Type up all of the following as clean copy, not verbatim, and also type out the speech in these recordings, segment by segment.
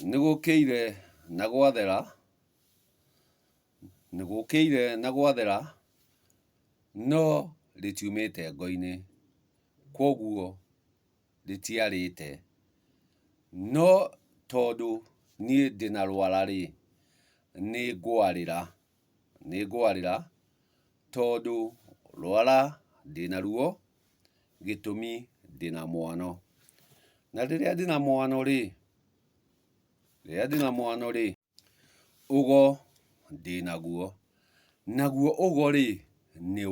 Nĩgũkĩire na gwathera, no rĩtiumĩte ngo-inĩ, kwoguo rĩtiarĩte. No tondũ niĩ ndĩna rwara-rĩ, nĩngwarĩra tondũ rwara ndĩnaruo, gĩtũmi ndĩna mwano. Na rĩrĩa ndĩna mwano-rĩ, ũgo ndĩnaguo. Naguo ũgo-rĩ, nĩ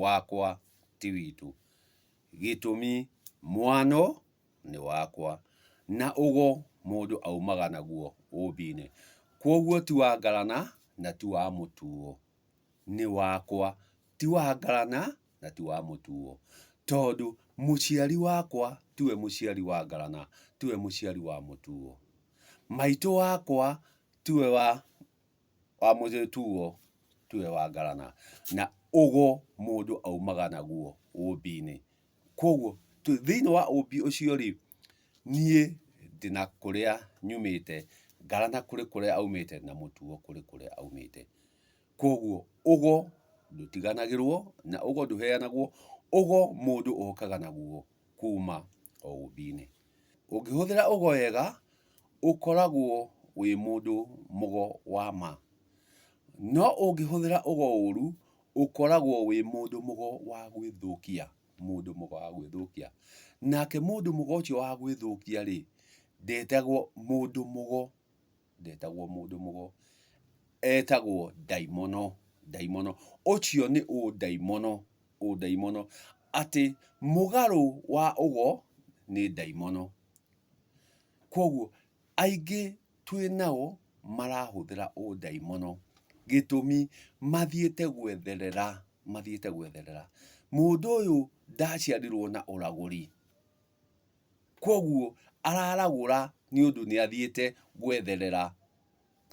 wakwa, ti witũ. Gĩtũmi mwano nĩ wakwa, na ũgo mũndũ aumaga naguo ũmbi-inĩ. Kwoguo ti wa ngarana na ti wa mũtugo. Nĩ wakwa, ti wa ngarana na ti wa mũtugo. Tondũ mũciari wakwa tiwe mũciari wa ngarana, tiwe mũciari wa mũtugo. Maitũ wakwa tiwe wa mũtugo, tiwe wa ngarana. Na ũgo mũndũ aumaga naguo ũmbi-inĩ. Kwoguo thĩiniĩ wa ũmbi ũcio-rĩ, niĩ ndĩna kũrĩa nyumĩte, ngarana kũrĩ kũrĩa aumĩte na mũtugo kũrĩ kũrĩa aumĩte. Kwoguo ũgo ndũtiganagĩrwo na ũgo ndũheanagwo, ũgo mũndũ okaga naguo kuma o ũmbi-inĩ. Ũngĩhũthĩra ũgo wega, ũkoragwo wĩ mũndũ mũgo wa ma. No ũngĩhũthĩra ũgo ũru, ũkoragwo wĩ mũndũ mũgo wa gwĩthũkia. Nake mũndũ mũgo ũcio wa gwĩthũkia-rĩ, ndetagwo mũndũ mũgo, etagwo ndaimono. Ũcio nĩ ũndaimono, atĩ mũgarũ wa ũgo nĩ ndaimono. Kwoguo aingĩ twĩnao marahũthĩra ũndaimono, gĩtũmi mathiĩte gwetherera. Mũndũ ũyũ ndaciarirwo na ũragũri, kwoguo araragũra nĩũndũ nĩathiĩte gwetherera,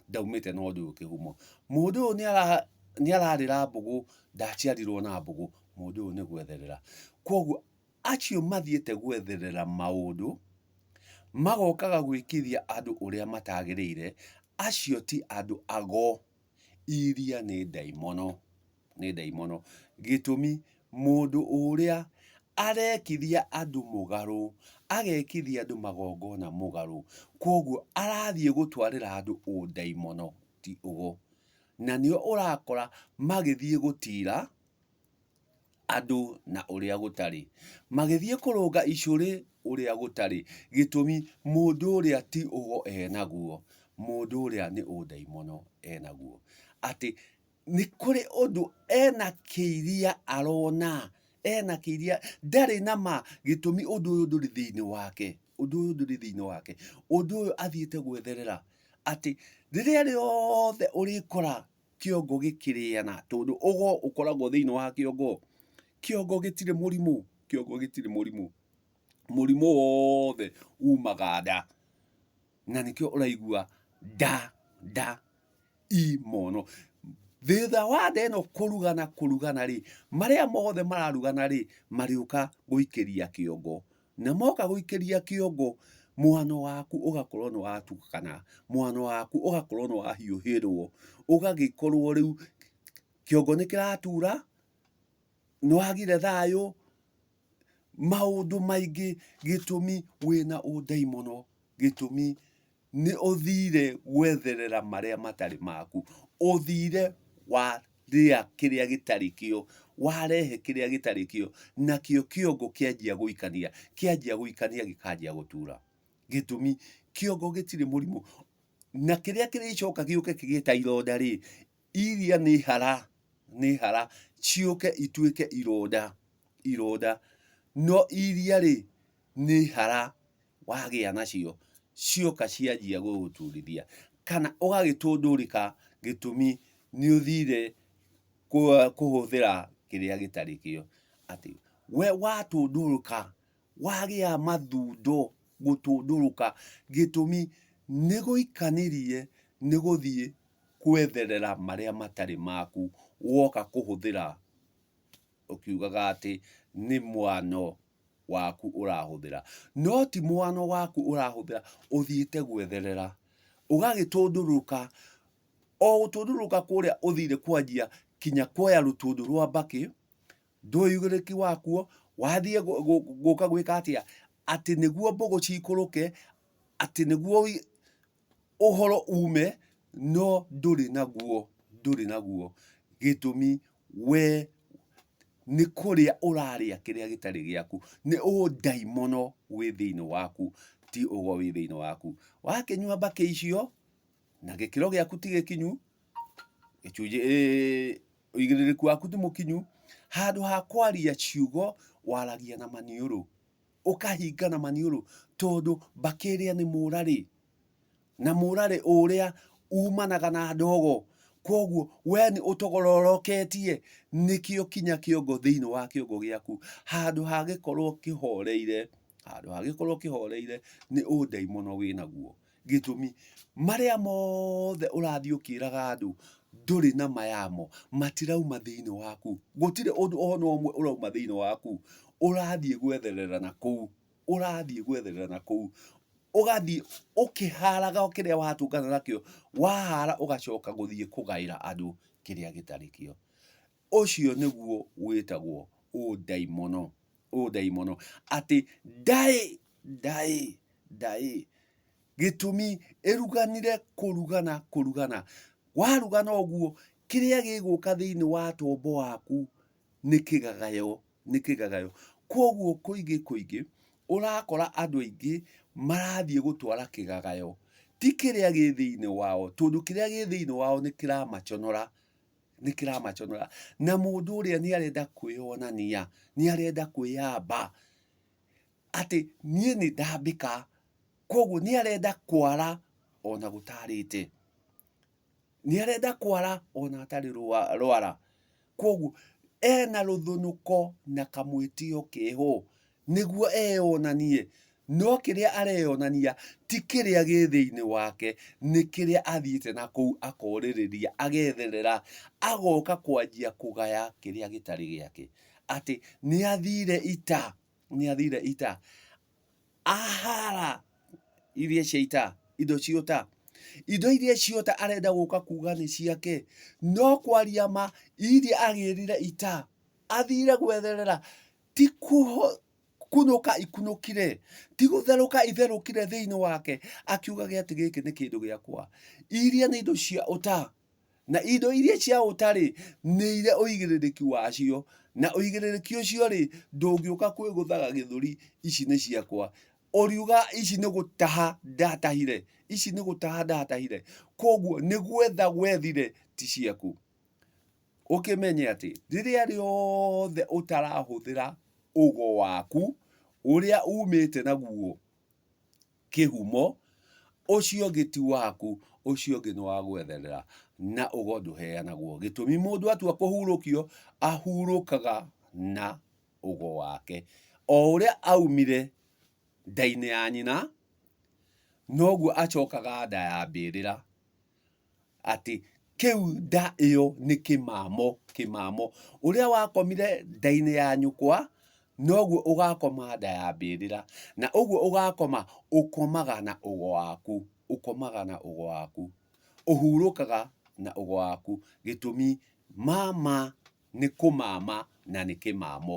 ndaumĩte na ũndũ ũyũ kĩhumo. Mũndũ ũyũ nĩararĩra mbũgũ, ndaciarirwo na mbũgũ, mũndũ ũyũ nĩ gwetherera. Kwoguo acio mathiĩte gwetherera maũndũ, magokaga gwĩkithia andũ ũrĩa matagĩrĩire, acio ti andũ ago. Iria nĩ ndaimono. Gĩtũmi mũndũ ũrĩa arekithia andũ mũgarũ, agekithia andũ magongona mũgarũ, kwoguo arathiĩ gũtwarĩra andũ ũndaimono, ti ũgo. Na nĩo ũrakora magĩthiĩ gũtira andũ na ũrĩa gũtarĩ, magĩthiĩ kũrũnga icũrĩ ũrĩa gũtarĩ, gĩtũmi mũndũ ũrĩa ti ũgo enaguo, mũndũ ũrĩa nĩ ũndaimono enaguo. Atĩ nĩ kũrĩ ũndũ ena kĩiria arona, ndarĩ na ma, gĩtũmi ũndũ ũyũ ndũrĩ thĩiniĩ wake. Ũndũ ũyũ athiĩte gwetherera, atĩ rĩrĩa rĩothe ũrĩkora kĩongo gĩkĩrĩana, tondũ ũgo ũkoragwo thĩiniĩ wa kĩongo. Kĩongo gĩtirĩ mũrimũ. Mũrimũ wothe umaga nda. Na nĩkĩo ũraigua nda imono. Thutha wa nda ĩno kũrugana-rĩ, marĩa mothe mararugana-rĩ, marĩũka gũikĩria kĩongo. Na moka gũikĩria kĩongo, mwano waku ũgakorwo nĩwatukana, mwano waku ũgakorwo nĩwahiũhĩrwo, ũgagĩkorwo rĩu kĩongo nĩkĩratura, nĩwagire thayũ, maũndũ maingĩ, gĩtũmi wĩna ũndaimono, gĩtũmi nĩũthire gwetherera marĩa matarĩ maku. Ũthire warĩa kĩrĩa gĩtarĩ kĩo, warehe kĩrĩa gĩtarĩ kĩo, nakĩo kĩongo kĩanjia gũikania gĩkanjia gũtura. Gĩtũmi kĩongo gĩtirĩ mũrimũ. Na kĩrĩa kĩrĩcoka gĩũke kĩgĩe ta ironda-rĩ, iria nĩ hara, ciũke ituĩke ironda. No iria-rĩ, nĩ hara wagĩa nacio, cioka cianjia gũgũturithia. Kana ũgagĩtũndũrĩka, gĩtũmi nĩũthire kũhũthĩra kĩrĩa gĩtarĩ kĩo. Atĩ we watũndũrũka, wagĩa mathundo, gũtũndũrũka, gĩtũmi nĩgũikanĩrie, nĩgũthiĩ gwetherera marĩa matarĩ maku, woka kũhũthĩra ũkiugaga atĩ nĩ mwano waku ũrahũthĩra, no ti mwano waku ũrahũthĩra ũthiĩte gwetherera ũgagĩtũndũrũka o gũtũndũrũka kũrĩa ũthire kwanjia kinya kuoya rũtũndũ rwa mbakĩ ndũigĩrĩki wakuo wathiĩ gũka gwĩka atĩa atĩ nĩguo mbũgũ cikũrũke atĩ nĩguo ũhoro ume no ndũrĩ naguo gĩtũmi we nĩ kũrĩa ũrarĩa kĩrĩa gĩtarĩ gĩaku nĩ ũndaimono wĩ thĩinĩ waku ti ũgo wĩ thĩinĩ waku wakĩnyua mbakĩ icio na gĩkĩro gĩaku ti gĩkinyu gĩcunjĩ ũigĩrĩrĩku waku ti mũkinyu handũ ha kwaria ciugo waragia na maniũrũ ũkahinga na maniũrũ tondũ mbakĩ ĩrĩa nĩ mũrarĩ na mũrarĩ ũrĩa umanaga na ndogo koguo we nĩ ũtogororoketie nĩkĩo kinya kĩongo thĩinĩ wa kĩongo gĩaku handũ ha gĩkorwo kĩhoreire nĩ ũndaimono wĩnaguo gĩtũmi marĩa mothe ũrathiĩ ũkĩraga andũ ndũrĩ na mayamo matirauma thĩinĩ waku gũtirĩ ũndũ ona ũmwe ũrauma thĩinĩ waku ũrathiĩ gwetherera na kũu ũgathiĩ ũkĩharaga kĩrĩa watũngana nakĩo wahara ũgacoka gũthiĩ kũgaĩra andũ kĩrĩa gĩtarĩ kĩo ũcio nĩguo wĩtagwo ũndaimono atĩ ndaĩ gĩtũmi ĩruganire kũrugana warugana ũguo kĩrĩa gĩgũka thĩinĩ wa tombo waku nĩ kĩgagayo koguo kũingĩ ũrakora andũ aingĩ marathiĩ gũtwara kĩgagayo ti kĩrĩa gĩ thĩinĩ wao tondũ kĩrĩa gĩ thĩinĩ wao nĩ kĩramaconora na mũndũ ũrĩa nĩ arenda kwĩyonania nĩ arenda kwĩyamba atĩ niĩ nĩ ndambĩka koguo nĩ arenda kwara ona gũtarĩte nĩ arenda kwara ona atarĩ rwara koguo ena rũthũnũko na kamwĩtĩo keho nĩguo eyonanie no kĩrĩa areyonania ti kĩrĩa gĩ thĩinĩ wake nĩ kĩrĩa athiĩte na kũu akorĩrĩria agetherera agoka kwanjia kũgaya kĩrĩa gĩtarĩ gĩake atĩ nĩ athire ita ahara iria cia ita indo iria ciota arenda gũka kuga nĩ ciake no kwaria ma iria agĩrire ita athire gwetherera ti kunũka ikunũkire ti gũtherũka itherũkire thĩinĩ wake akiugaga atĩ gĩkĩ nĩ kĩndũ gĩakwa iria nĩ indo cia ũta na indo iria cia ũtarĩ nĩ ire ũigĩrĩrĩki wacio na ũigĩrĩrĩki ũcio rĩ ndũngĩũka kwĩgũthaga gĩthũri ici nĩ ciakwa ũriuga ici nĩ gũtaha ndatahire koguo nĩ gwetha gwethire ti ciaku ũkĩmenye atĩ rĩrĩa rĩothe ũtarahũthĩra ũgo waku ũrĩa umĩte naguo kĩhumo ũcio ũngĩ ti waku ũcio ũngĩ nĩ wa gwetherera na ũgo ndũheanagwo gĩtũmi mũndũ atua kũhurũkio ahurũkaga na ũgo wake o ũrĩa aumire nda-inĩ ya nyina noguo acokaga nda ya mbĩrĩra atĩ kĩu nda ĩyo nĩ kĩmamo ũrĩa wakomire nda-inĩ ya nyũkwa noguo ũgakoma nda ya mbĩrĩra na ũguo ũgakoma ũkomaga na ũgo waku ũhurũkaga na ũgo waku gĩtũmi mama nĩ kũmama na nĩ kĩmamo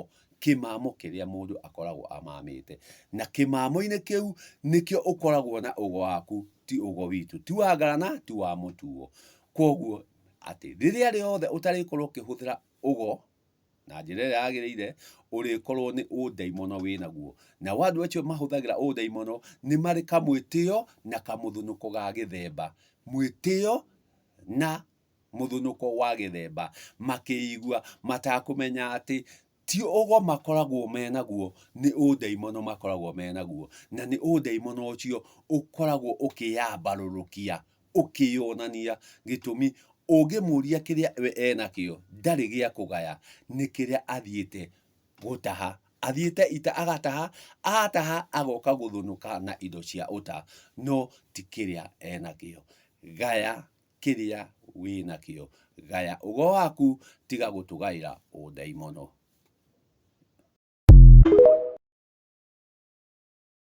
kĩrĩa mũndũ akoragwo amamĩte na kĩmamo-inĩ kĩu nĩkĩo ũkoragwo na ũgo waku ti ũgo witũ ti wa ngarana ti wa mũtuo koguo atĩ rĩrĩa rĩothe ũtarĩkorwo ũkĩhũthĩra ũgo na njĩra ĩrĩa yagĩrĩire ũrĩkorwo nĩ ũndaimono wĩnaguo na andũ acio mahũthagĩra ũndaimono nĩ marĩ kamwĩtĩo na kamũthũnũko ga gĩthemba mwĩtĩo na mũthũnũko wa gĩthemba makĩigua matakũmenya atĩ ti ũgo makoragwo menaguo nĩ ũndaimono makoragwo menaguo na nĩ ũndaimono ũcio ũkoragwo ũkĩyambarũrũkia ũkĩyonania gĩtũmi ũngĩmũria kĩrĩa we enakĩo ndarĩ gĩa kũgaya nĩ kĩrĩa athiĩte gũtaha athiĩte ita agataha agoka gũthũnũka na indo cia ũta no ti kĩrĩa enakĩo gaya kĩrĩa wĩnakĩo gaya ũgo waku tiga gũtũgaĩra ũndaimono.